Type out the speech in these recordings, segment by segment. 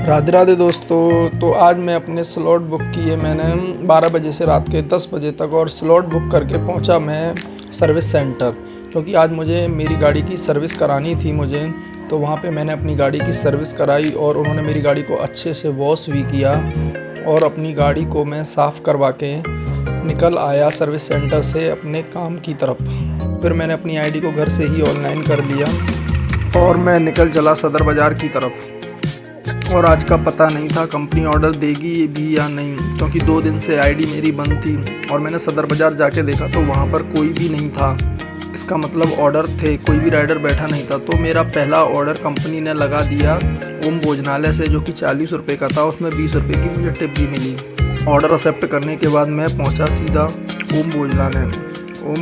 राधे राधे दोस्तों। तो आज मैं अपने स्लॉट बुक किए मैंने 12 बजे से रात के 10 बजे तक, और स्लॉट बुक करके पहुंचा मैं सर्विस सेंटर, क्योंकि आज मुझे मेरी गाड़ी की सर्विस करानी थी मुझे। तो वहां पे मैंने अपनी गाड़ी की सर्विस कराई और उन्होंने मेरी गाड़ी को अच्छे से वॉश भी किया, और अपनी गाड़ी को मैं साफ़ करवा के निकल आया सर्विस सेंटर से अपने काम की तरफ। फिर मैंने अपनी आईडी को घर से ही ऑनलाइन कर लिया और मैं निकल चला सदर बाज़ार की तरफ। और आज का पता नहीं था कंपनी ऑर्डर देगी भी या नहीं, क्योंकि 2 दिन से आईडी मेरी बंद थी। और मैंने सदर बाज़ार जाके देखा तो वहाँ पर कोई भी नहीं था। इसका मतलब ऑर्डर थे, कोई भी राइडर बैठा नहीं था। तो मेरा पहला ऑर्डर कंपनी ने लगा दिया ओम भोजनालय से, जो कि 40 रुपये का था। उसमें 20 रुपये की मुझे टिप भी मिली। ऑर्डर एक्सेप्ट करने के बाद मैं पहुँचा सीधा ओम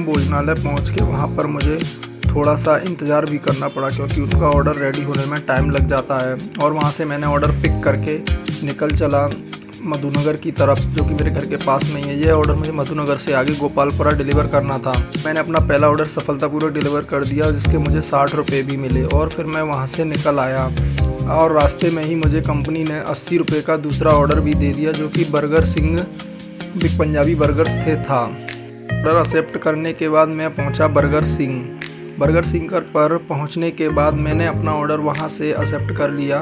भोजनालय पहुँच के वहाँ पर मुझे थोड़ा सा इंतज़ार भी करना पड़ा, क्योंकि उनका ऑर्डर रेडी होने में टाइम लग जाता है। और वहाँ से मैंने ऑर्डर पिक करके निकल चला मधुनगर की तरफ, जो कि मेरे घर के पास में ही है। ये ऑर्डर मुझे मधुनगर से आगे गोपालपुरा डिलीवर करना था। मैंने अपना पहला ऑर्डर सफलतापूर्वक डिलीवर कर दिया, जिसके मुझे 60 रुपये भी मिले। और फिर मैं वहाँ से निकल आया, और रास्ते में ही मुझे कंपनी ने 80 रुपये का दूसरा ऑर्डर भी दे दिया, जो कि burger Singh big Punjabi burgers थे था। ऑर्डर एक्सेप्ट करने के बाद मैं पहुँचा बर्गर सिंह पर पहुंचने के बाद मैंने अपना ऑर्डर वहां से एक्सेप्ट कर लिया।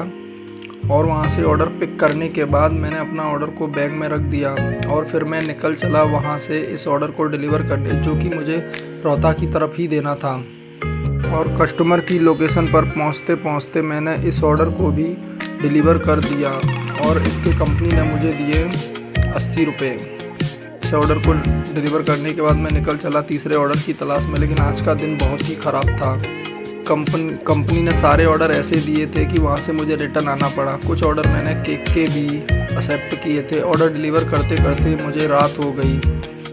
और वहां से ऑर्डर पिक करने के बाद मैंने अपना ऑर्डर को बैग में रख दिया, और फिर मैं निकल चला वहां से इस ऑर्डर को डिलीवर करने, जो कि मुझे रोहतक की तरफ ही देना था। और कस्टमर की लोकेशन पर पहुंचते पहुंचते मैंने इस ऑर्डर को भी डिलीवर कर दिया, और इसके कंपनी ने मुझे दिए 80 रुपये। इस ऑर्डर को डिलीवर करने के बाद मैं निकल चला तीसरे ऑर्डर की तलाश में। लेकिन आज का दिन बहुत ही ख़राब था। कंपनी ने सारे ऑर्डर ऐसे दिए थे कि वहाँ से मुझे रिटर्न आना पड़ा। कुछ ऑर्डर मैंने केक के भी एक्सेप्ट किए थे। ऑर्डर डिलीवर करते करते मुझे रात हो गई।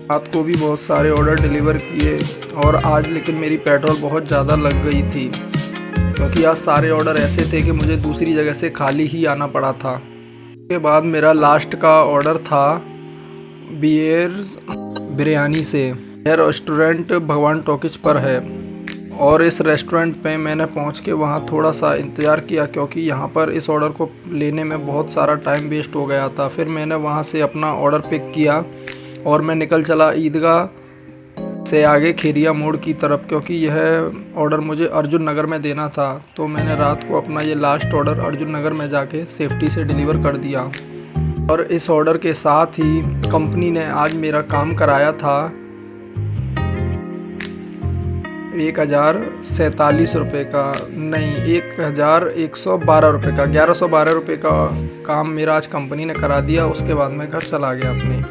रात को भी बहुत सारे ऑर्डर डिलीवर किए, और आज लेकिन मेरी पेट्रोल बहुत ज़्यादा लग गई थी, क्योंकि आज सारे ऑर्डर ऐसे थे कि मुझे दूसरी जगह से खाली ही आना पड़ा था। उसके बाद मेरा लास्ट का ऑर्डर था बिरयानी से। यह रेस्टोरेंट भगवान टॉकीज पर है, और इस रेस्टोरेंट पे मैंने पहुंच के वहाँ थोड़ा सा इंतज़ार किया, क्योंकि यहाँ पर इस ऑर्डर को लेने में बहुत सारा टाइम वेस्ट हो गया था। फिर मैंने वहाँ से अपना ऑर्डर पिक किया और मैं निकल चला ईदगाह से आगे खेरिया मोड़ की तरफ, क्योंकि यह ऑर्डर मुझे अर्जुन नगर में देना था। तो मैंने रात को अपना ये लास्ट ऑर्डर अर्जुन नगर में जाके सेफ्टी से डिलीवर कर दिया। और इस ऑर्डर के साथ ही कंपनी ने आज मेरा काम कराया था 1047 रुपये का, नहीं 1112 रुपये का, 1112 रुपये का काम मेरा आज कंपनी ने करा दिया। उसके बाद मैं घर चला गया अपने।